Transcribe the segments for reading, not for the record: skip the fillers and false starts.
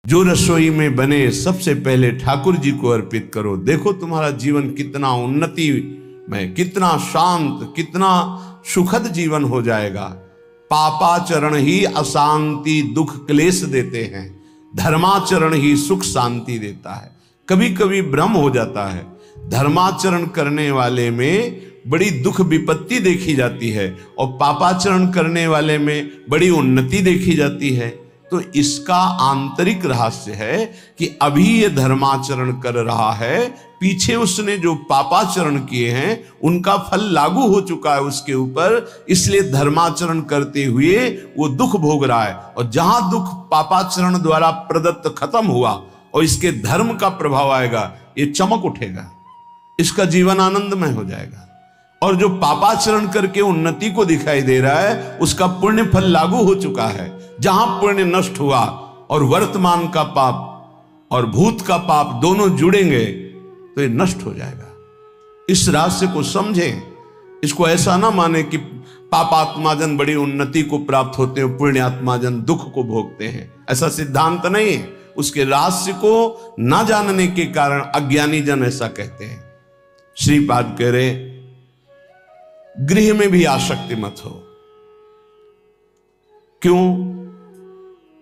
जो रसोई में बने सबसे पहले ठाकुर जी को अर्पित करो। देखो तुम्हारा जीवन कितना उन्नति में, कितना शांत, कितना सुखद जीवन हो जाएगा। पापाचरण ही अशांति दुख क्लेश देते हैं, धर्माचरण ही सुख शांति देता है। कभी कभी भ्रम हो जाता है, धर्माचरण करने वाले में बड़ी दुख विपत्ति देखी जाती है और पापाचरण करने वाले में बड़ी उन्नति देखी जाती है। तो इसका आंतरिक रहस्य है कि अभी ये धर्माचरण कर रहा है, पीछे उसने जो पापाचरण किए हैं उनका फल लागू हो चुका है उसके ऊपर, इसलिए धर्माचरण करते हुए वो दुख भोग रहा है। और जहां दुख पापाचरण द्वारा प्रदत्त खत्म हुआ और इसके धर्म का प्रभाव आएगा, ये चमक उठेगा, इसका जीवन आनंदमय हो जाएगा। और जो पापाचरण करके उन्नति को दिखाई दे रहा है, उसका पुण्य फल लागू हो चुका है। जहां पुण्य नष्ट हुआ और वर्तमान का पाप और भूत का पाप दोनों जुड़ेंगे तो ये नष्ट हो जाएगा। इस रहस्य को समझें, इसको ऐसा ना माने कि पापात्माजन बड़ी उन्नति को प्राप्त होते हैं, पुण्यात्माजन दुख को भोगते हैं, ऐसा सिद्धांत नहीं है। उसके रहस्य को ना जानने के कारण अज्ञानी जन ऐसा कहते हैं। श्रीपाद कह रहे गृह में भी आसक्ति मत हो। क्यों?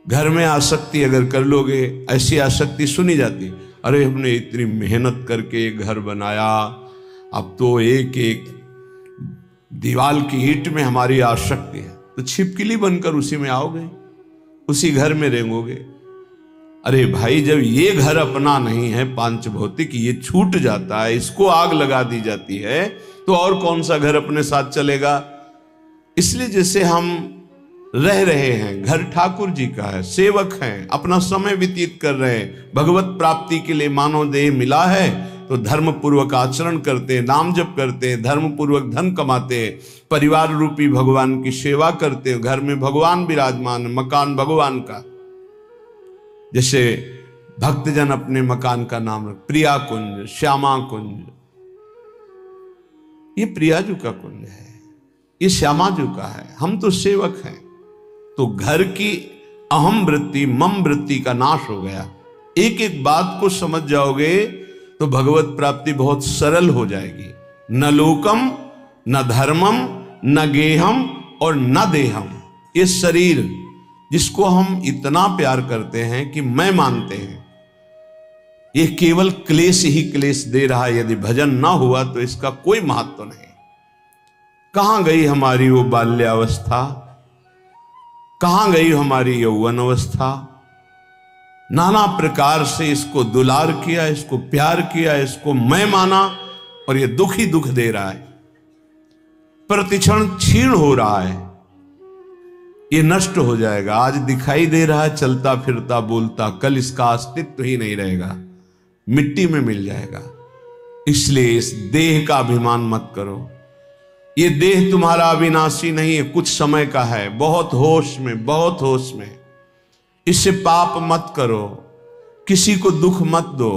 घर में आसक्ति अगर कर लोगे, ऐसी आसक्ति सुनी जाती, अरे हमने इतनी मेहनत करके घर बनाया, अब तो एक एक दीवार की ईंट में हमारी आसक्ति है, तो छिपकली बनकर उसी में आओगे, उसी घर में रेंगोगे। अरे भाई, जब ये घर अपना नहीं है, पांच भौतिक, ये छूट जाता है, इसको आग लगा दी जाती है, तो और कौन सा घर अपने साथ चलेगा। इसलिए जैसे हम रह रहे हैं, घर ठाकुर जी का है, सेवक हैं, अपना समय व्यतीत कर रहे हैं, भगवत प्राप्ति के लिए मानव देह मिला है तो धर्म पूर्वक आचरण करते, नाम जप करते, धर्म पूर्वक धन कमाते, परिवार रूपी भगवान की सेवा करते, घर में भगवान विराजमान, मकान भगवान का। जैसे भक्तजन अपने मकान का नाम प्रिया कुंज, श्यामा कुंज, ये प्रियाजू का कुंज है, ये श्यामाजू का है, हम तो सेवक हैं। तो घर की अहम वृत्ति, मम वृत्ति का नाश हो गया। एक एक बात को समझ जाओगे तो भगवत प्राप्ति बहुत सरल हो जाएगी। न लोकम, न धर्मम, न गेहम और न देहम। ये शरीर जिसको हम इतना प्यार करते हैं कि मैं मानते हैं, ये केवल क्लेश ही क्लेश दे रहा है। यदि भजन ना हुआ तो इसका कोई महत्व नहीं। कहां गई हमारी वो बाल्यावस्था, कहां गई हमारी यौवन अवस्था। नाना प्रकार से इसको दुलार किया, इसको प्यार किया, इसको मैं माना, और ये दुख ही दुख दे रहा है, प्रतिक्षण क्षीण हो रहा है, ये नष्ट हो जाएगा। आज दिखाई दे रहा है चलता फिरता बोलता, कल इसका अस्तित्व ही नहीं रहेगा, मिट्टी में मिल जाएगा। इसलिए इस देह का अभिमान मत करो। ये देह तुम्हारा अविनाशी नहीं है, कुछ समय का है। बहुत होश में, बहुत होश में। इससे पाप मत करो, किसी को दुख मत दो,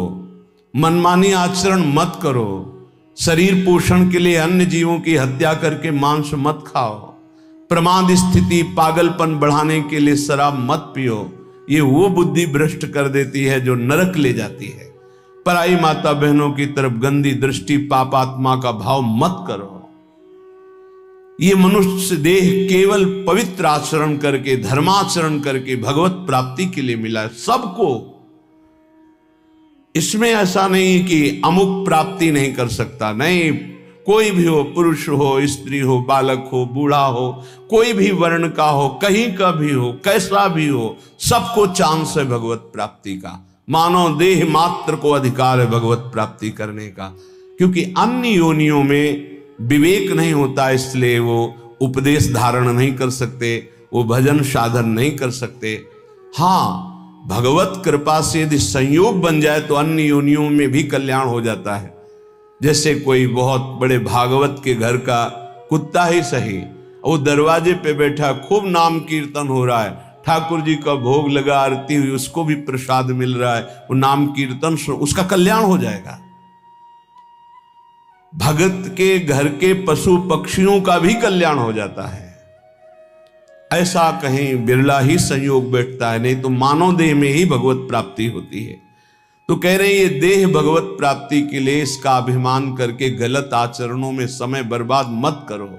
मनमानी आचरण मत करो, शरीर पोषण के लिए अन्य जीवों की हत्या करके मांस मत खाओ, प्रमाद स्थिति पागलपन बढ़ाने के लिए शराब मत पियो। ये वो बुद्धि भ्रष्ट कर देती है जो नरक ले जाती है। पराई माता बहनों की तरफ गंदी दृष्टि, पापात्मा का भाव मत करो। ये मनुष्य देह केवल पवित्र आचरण करके, धर्माचरण करके भगवत प्राप्ति के लिए मिला है सबको। इसमें ऐसा नहीं कि अमुक प्राप्ति नहीं कर सकता, नहीं। कोई भी हो, पुरुष हो, स्त्री हो, बालक हो, बूढ़ा हो, कोई भी वर्ण का हो, कहीं का भी हो, कैसा भी हो, सबको चांस है भगवत प्राप्ति का। मानव देह मात्र को अधिकार है भगवत प्राप्ति करने का, क्योंकि अन्य योनियों में विवेक नहीं होता, इसलिए वो उपदेश धारण नहीं कर सकते, वो भजन साधन नहीं कर सकते। हाँ, भगवत कृपा से यदि संयोग बन जाए तो अन्य योनियों में भी कल्याण हो जाता है। जैसे कोई बहुत बड़े भागवत के घर का कुत्ता ही सही, वो दरवाजे पे बैठा, खूब नाम कीर्तन हो रहा है, ठाकुर जी का भोग लगा, आरती हुई, उसको भी प्रसाद मिल रहा है, वो नाम कीर्तन, उसका कल्याण हो जाएगा। भगत के घर के पशु पक्षियों का भी कल्याण हो जाता है। ऐसा कहीं बिरला ही संयोग बैठता है, नहीं तो मानव देह में ही भगवत प्राप्ति होती है। तो कह रहे हैं ये देह भगवत प्राप्ति के लिए इसका अभिमान करके गलत आचरणों में समय बर्बाद मत करो।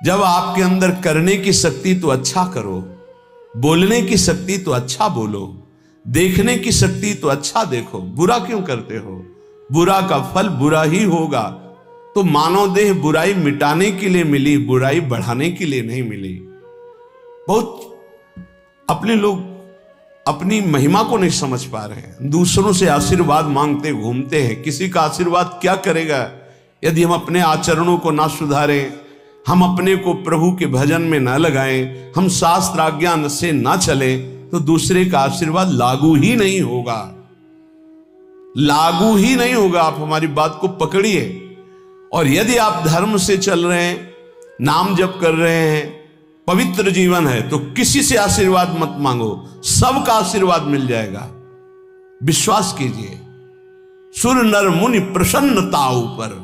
जब आपके अंदर करने की शक्ति तो अच्छा करो, बोलने की शक्ति तो अच्छा बोलो, देखने की शक्ति तो अच्छा देखो। बुरा क्यों करते हो? बुरा का फल बुरा ही होगा। तो मानव देह बुराई मिटाने के लिए मिली, बुराई बढ़ाने के लिए नहीं मिली। बहुत अपने लोग अपनी महिमा को नहीं समझ पा रहे हैं, दूसरों से आशीर्वाद मांगते घूमते हैं। किसी का आशीर्वाद क्या करेगा यदि हम अपने आचरणों को ना सुधारें, हम अपने को प्रभु के भजन में ना लगाएं, हम शास्त्र आज्ञा से ना चलें, तो दूसरे का आशीर्वाद लागू ही नहीं होगा, लागू ही नहीं होगा। आप हमारी बात को पकड़िए। और यदि आप धर्म से चल रहे हैं, नाम जप कर रहे हैं, पवित्र जीवन है, तो किसी से आशीर्वाद मत मांगो, सबका आशीर्वाद मिल जाएगा। विश्वास कीजिए। सुर नर मुनि प्रसन्नता ऊपर,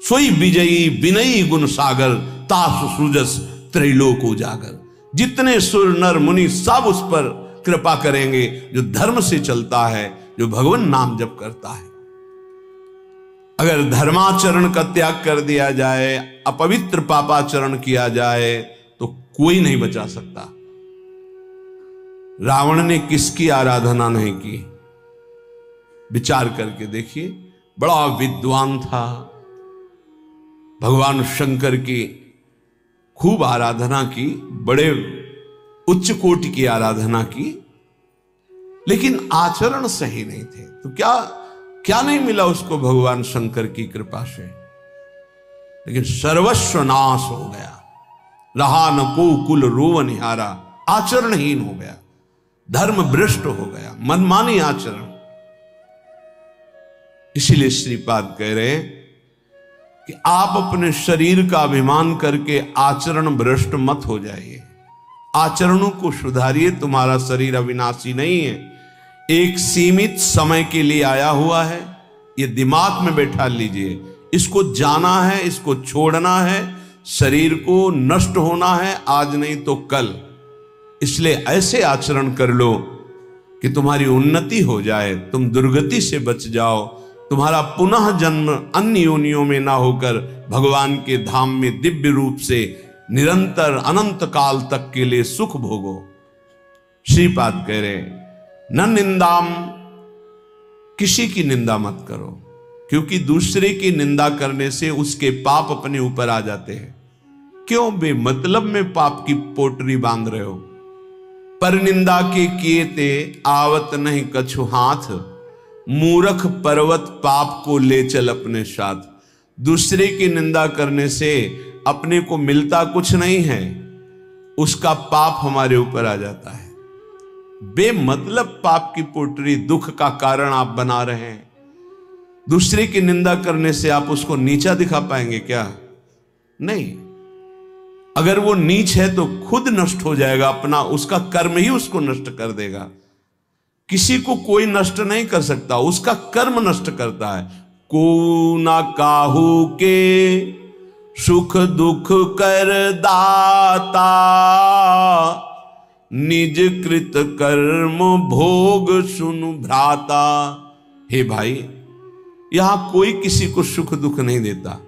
सोई विजयी विनयी गुण सागर, तासु सूजस त्रैलोक उजागर। जितने सुर नर मुनि सब उस पर कृपा करेंगे जो धर्म से चलता है, जो भगवान नाम जप करता है। अगर धर्माचरण का त्याग कर दिया जाए, अपवित्र पापाचरण किया जाए, तो कोई नहीं बचा सकता। रावण ने किसकी आराधना नहीं की? विचार करके देखिए। बड़ा विद्वान था, भगवान शंकर की खूब आराधना की, बड़े उच्च कोटि की आराधना की, लेकिन आचरण सही नहीं थे। तो क्या नहीं मिला उसको भगवान शंकर की कृपा से? लेकिन सर्वस्व नाश हो गया, रहा न को कुल रोव निहारा। आचरणहीन हो गया, धर्म भ्रष्ट हो गया, मनमानी आचरण। इसीलिए श्रीपाद कह रहे हैं कि आप अपने शरीर का अभिमान करके आचरण भ्रष्ट मत हो जाइए। आचरणों को सुधारिए। तुम्हारा शरीर अविनाशी नहीं है, एक सीमित समय के लिए आया हुआ है। ये दिमाग में बैठा लीजिए। इसको जाना है, इसको छोड़ना है, शरीर को नष्ट होना है, आज नहीं तो कल। इसलिए ऐसे आचरण कर लो कि तुम्हारी उन्नति हो जाए, तुम दुर्गति से बच जाओ, तुम्हारा पुनः जन्म अन्य योनियों में ना होकर भगवान के धाम में दिव्य रूप से निरंतर अनंत काल तक के लिए सुख भोगो। श्रीपाद कह रहे न निंदाम, किसी की निंदा मत करो, क्योंकि दूसरे की निंदा करने से उसके पाप अपने ऊपर आ जाते हैं। क्यों बेमतलब में पाप की पोटरी बांध रहे हो? पर निंदा के किए ते आवत नहीं कछु हाथ, मूर्ख पर्वत पाप को ले चल अपने साथ। दूसरे की निंदा करने से अपने को मिलता कुछ नहीं है, उसका पाप हमारे ऊपर आ जाता है। बेमतलब पाप की पोटरी, दुख का कारण आप बना रहे हैं। दूसरे की निंदा करने से आप उसको नीचा दिखा पाएंगे क्या? नहीं। अगर वो नीच है तो खुद नष्ट हो जाएगा, अपना उसका कर्म ही उसको नष्ट कर देगा। किसी को कोई नष्ट नहीं कर सकता, उसका कर्म नष्ट करता है। को ना काहू के सुख दुख कर दाता, निज कृत कर्म भोग सुनु भ्राता। हे भाई, यहां कोई किसी को सुख दुख नहीं देता,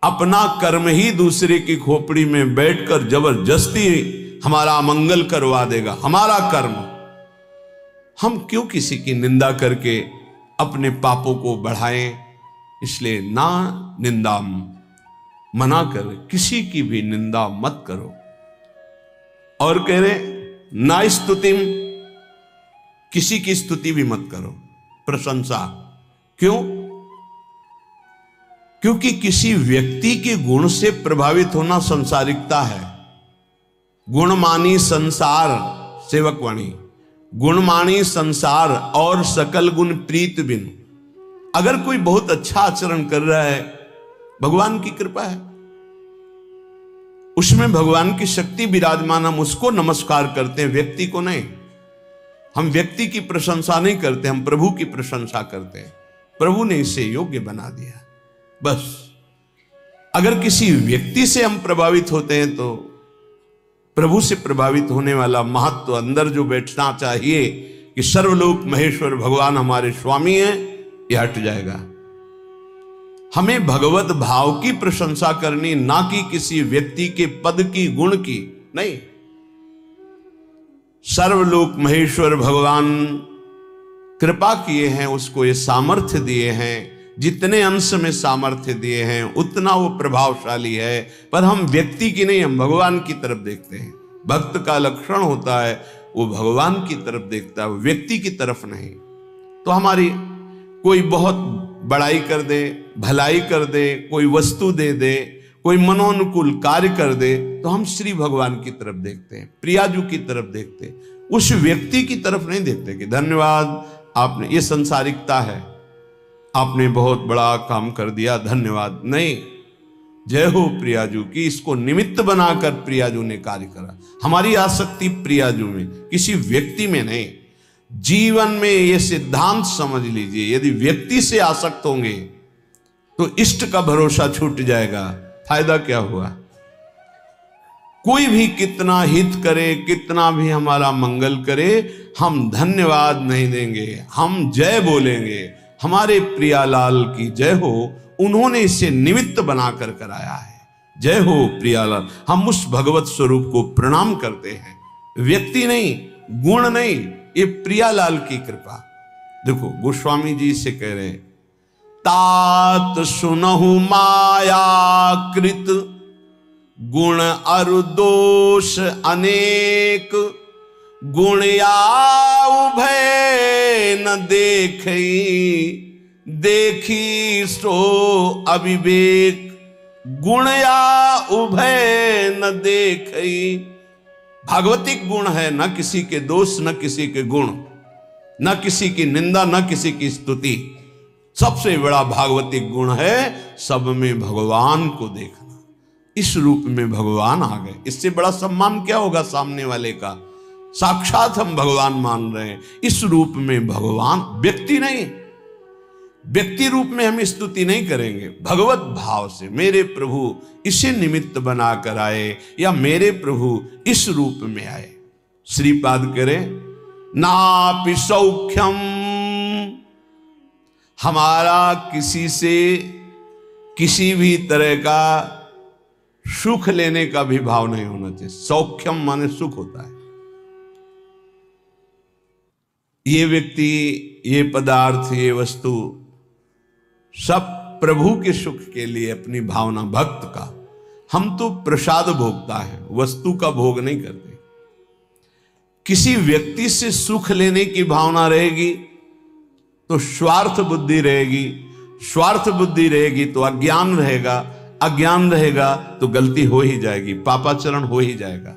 अपना कर्म ही दूसरे की खोपड़ी में बैठकर जबरदस्ती हमारा अमंगल करवा देगा। हमारा कर्म, हम क्यों किसी की निंदा करके अपने पापों को बढ़ाएं? इसलिए ना निंदा, मना कर, किसी की भी निंदा मत करो। और कह रहे ना स्तुतिम, किसी की स्तुति भी मत करो, प्रशंसा। क्यों? क्योंकि किसी व्यक्ति के गुण से प्रभावित होना संसारिकता है। गुणमानी संसार, सेवकवाणी, गुणमानी संसार और सकल गुण प्रीत बिन। अगर कोई बहुत अच्छा आचरण कर रहा है, भगवान की कृपा है, उसमें भगवान की शक्ति विराजमान, हम उसको नमस्कार करते हैं, व्यक्ति को नहीं। हम व्यक्ति की प्रशंसा नहीं करते, हम प्रभु की प्रशंसा करते हैं। प्रभु ने इसे योग्य बना दिया, बस। अगर किसी व्यक्ति से हम प्रभावित होते हैं तो प्रभु से प्रभावित होने वाला महत्व अंदर जो बैठना चाहिए कि सर्वलोक महेश्वर भगवान हमारे स्वामी हैं, यह हट जाएगा। हमें भगवत भाव की प्रशंसा करनी, ना कि किसी व्यक्ति के पद की, गुण की नहीं। सर्वलोक महेश्वर भगवान कृपा किए हैं, उसको ये सामर्थ्य दिए हैं, जितने अंश में सामर्थ्य दिए हैं उतना वो प्रभावशाली है। पर हम व्यक्ति की नहीं, हम भगवान की तरफ देखते हैं। भक्त का लक्षण होता है वो भगवान की तरफ देखता है, व्यक्ति की तरफ नहीं। तो हमारी कोई बहुत बड़ाई कर दे, भलाई कर दे, कोई वस्तु दे दे, कोई मनोनुकूल कार्य कर दे, तो हम श्री भगवान की तरफ देखते हैं, प्रियाजू की तरफ देखते हैं, उस व्यक्ति की तरफ नहीं देखते कि धन्यवाद आपने, ये संसारिकता है, आपने बहुत बड़ा काम कर दिया, धन्यवाद। नहीं, जय हो प्रियाजू की, इसको निमित्त बनाकर प्रियाजू ने कार्य करा। हमारी आसक्ति प्रियाजू में, किसी व्यक्ति में नहीं। जीवन में यह सिद्धांत समझ लीजिए, यदि व्यक्ति से आसक्त होंगे तो इष्ट का भरोसा छूट जाएगा, फायदा क्या हुआ। कोई भी कितना हित करे, कितना भी हमारा मंगल करे, हम धन्यवाद नहीं देंगे, हम जय बोलेंगे, हमारे प्रियालाल की जय हो, उन्होंने इसे निमित्त बनाकर कराया है, जय हो प्रियालाल। हम उस भगवत स्वरूप को प्रणाम करते हैं, व्यक्ति नहीं, गुण नहीं, ये प्रियालाल की कृपा। देखो गोस्वामी जी से कह रहे हैं, तात सुनहु माया कृत गुण अरु दोष अनेक, गुण या उभय न देखई, देखी सो अविवेक, गुण या उभय न देखई। भागवतिक गुण है, न किसी के दोष, न किसी के गुण, न किसी की निंदा, न किसी की स्तुति। सबसे बड़ा भागवतिक गुण है सब में भगवान को देखना। इस रूप में भगवान आ गए, इससे बड़ा सम्मान क्या होगा सामने वाले का। साक्षात हम भगवान मान रहे हैं, इस रूप में भगवान, व्यक्ति नहीं, व्यक्ति रूप में हम स्तुति नहीं करेंगे, भगवत भाव से मेरे प्रभु इसे निमित्त बनाकर आए, या मेरे प्रभु इस रूप में आए। श्रीपाद करें, नापि सौख्यम, हमारा किसी से किसी भी तरह का सुख लेने का भी भाव नहीं होना चाहिए। सौख्यम माने सुख होता है। ये व्यक्ति, ये पदार्थ, ये वस्तु सब प्रभु के सुख के लिए अपनी भावना, भक्त का। हम तो प्रसाद भोगता है, वस्तु का भोग नहीं करते। किसी व्यक्ति से सुख लेने की भावना रहेगी तो स्वार्थ बुद्धि रहेगी, स्वार्थ बुद्धि रहेगी तो अज्ञान रहेगा, अज्ञान रहेगा तो गलती हो ही जाएगी, पापाचरण हो ही जाएगा।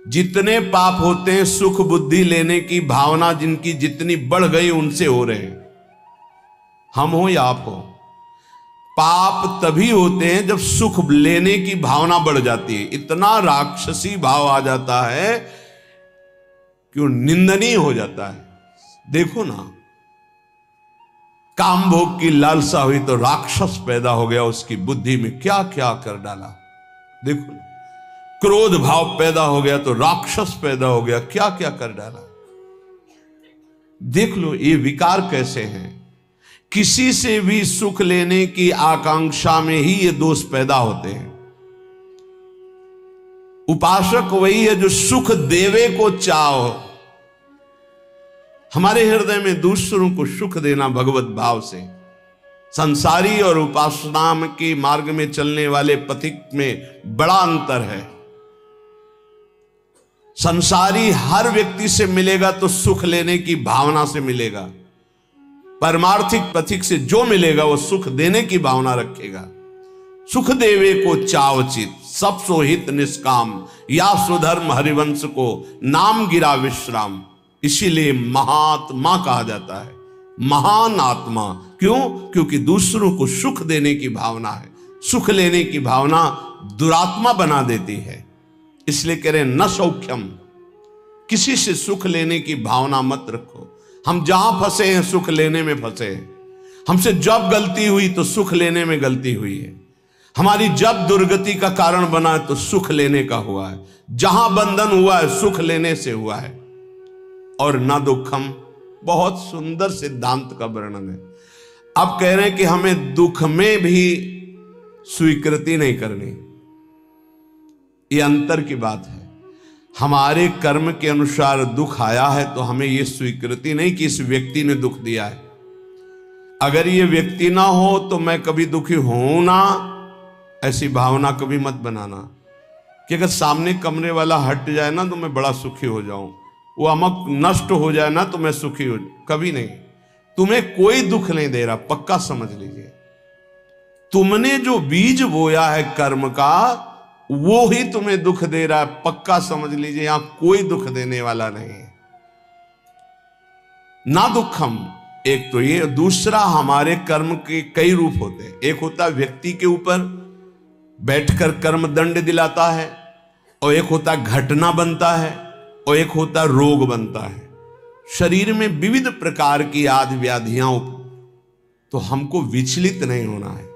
जितने पाप होते हैं सुख बुद्धि लेने की भावना जिनकी जितनी बढ़ गई उनसे हो रहे हैं, हम हो या आप हो। पाप तभी होते हैं जब सुख लेने की भावना बढ़ जाती है, इतना राक्षसी भाव आ जाता है कि वो निंदनीय हो जाता है। देखो ना, काम भोग की लालसा हुई तो राक्षस पैदा हो गया उसकी बुद्धि में, क्या क्या कर डाला। देखो, क्रोध भाव पैदा हो गया तो राक्षस पैदा हो गया, क्या क्या कर डाला। देख लो ये विकार कैसे हैं। किसी से भी सुख लेने की आकांक्षा में ही ये दोष पैदा होते हैं। उपासक वही है जो सुख देवे को चाहो। हमारे हृदय में दूसरों को सुख देना भगवत भाव से। संसारी और उपासना के मार्ग में चलने वाले पथिक में बड़ा अंतर है। संसारी हर व्यक्ति से मिलेगा तो सुख लेने की भावना से मिलेगा, परमार्थिक पथिक से जो मिलेगा वो सुख देने की भावना रखेगा। सुख देवे को चावचित, सब सोहित निष्काम, या सुधर्म हरिवंश को नाम गिरा विश्राम। इसीलिए महात्मा कहा जाता है, महान आत्मा। क्यों? क्योंकि दूसरों को सुख देने की भावना है। सुख लेने की भावना दुरात्मा बना देती है। इसलिए कह रहे न सौख्यम, किसी से सुख लेने की भावना मत रखो। हम जहां फंसे हैं सुख लेने में फंसे हैं। हमसे जब गलती हुई तो सुख लेने में गलती हुई है। हमारी जब दुर्गति का कारण बना है तो सुख लेने का हुआ है, जहां बंधन हुआ है सुख लेने से हुआ है। और न दुखम, बहुत सुंदर सिद्धांत का वर्णन है। अब कह रहे हैं कि हमें दुख में भी स्वीकृति नहीं करनी। ये अंतर की बात है। हमारे कर्म के अनुसार दुख आया है तो हमें यह स्वीकृति नहीं कि इस व्यक्ति ने दुख दिया है। अगर ये व्यक्ति ना हो तो मैं कभी दुखी हूं ना, ऐसी भावना कभी मत बनाना कि अगर सामने कमरे वाला हट जाए ना तो मैं बड़ा सुखी हो जाऊं, वो अमक नष्ट हो जाए ना तो मैं सुखी हो जाऊं। कभी नहीं। तुम्हें कोई दुख नहीं दे रहा, पक्का समझ लीजिए। तुमने जो बीज बोया है कर्म का, वो ही तुम्हें दुख दे रहा है, पक्का समझ लीजिए। यहां कोई दुख देने वाला नहीं है। ना दुखम, एक तो ये। दूसरा, हमारे कर्म के कई रूप होते हैं। एक होता है व्यक्ति के ऊपर बैठकर कर्म दंड दिलाता है, और एक होता है घटना बनता है, और एक होता है रोग बनता है। शरीर में विविध प्रकार की आदि व्याधियां, तो हमको विचलित नहीं होना है।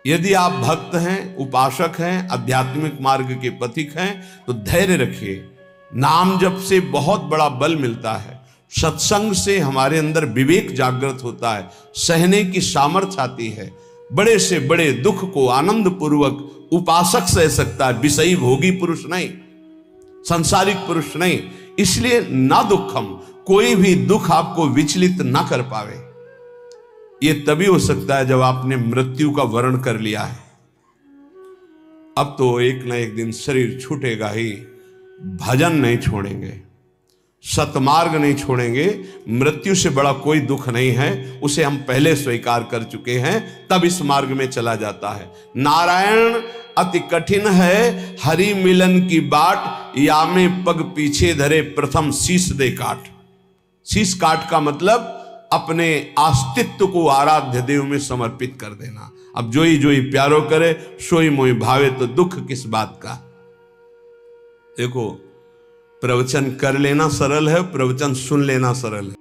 यदि आप भक्त हैं, उपासक हैं, आध्यात्मिक मार्ग के पथिक हैं, तो धैर्य रखिए। नाम जप से बहुत बड़ा बल मिलता है। सत्संग से हमारे अंदर विवेक जागृत होता है, सहने की सामर्थ्य आती है। बड़े से बड़े दुख को आनंद पूर्वक उपासक सह सकता है, विषयी भोगी पुरुष नहीं, संसारिक पुरुष नहीं। इसलिए ना दुखम, कोई भी दुख आपको विचलित ना कर पावे। ये तभी हो सकता है जब आपने मृत्यु का वर्ण कर लिया है। अब तो एक ना एक दिन शरीर छूटेगा ही। भजन नहीं छोड़ेंगे, सतमार्ग नहीं छोड़ेंगे। मृत्यु से बड़ा कोई दुख नहीं है, उसे हम पहले स्वीकार कर चुके हैं, तब इस मार्ग में चला जाता है। नारायण अति कठिन है, हरि मिलन की बाट, या में पग पीछे धरे प्रथम शीश दे काट। शीश काट का मतलब अपने अस्तित्व को आराध्य देव में समर्पित कर देना। अब जोई जोई प्यारो करे, सोई मोई भावे, तो दुख किस बात का। देखो, प्रवचन कर लेना सरल है, प्रवचन सुन लेना सरल है।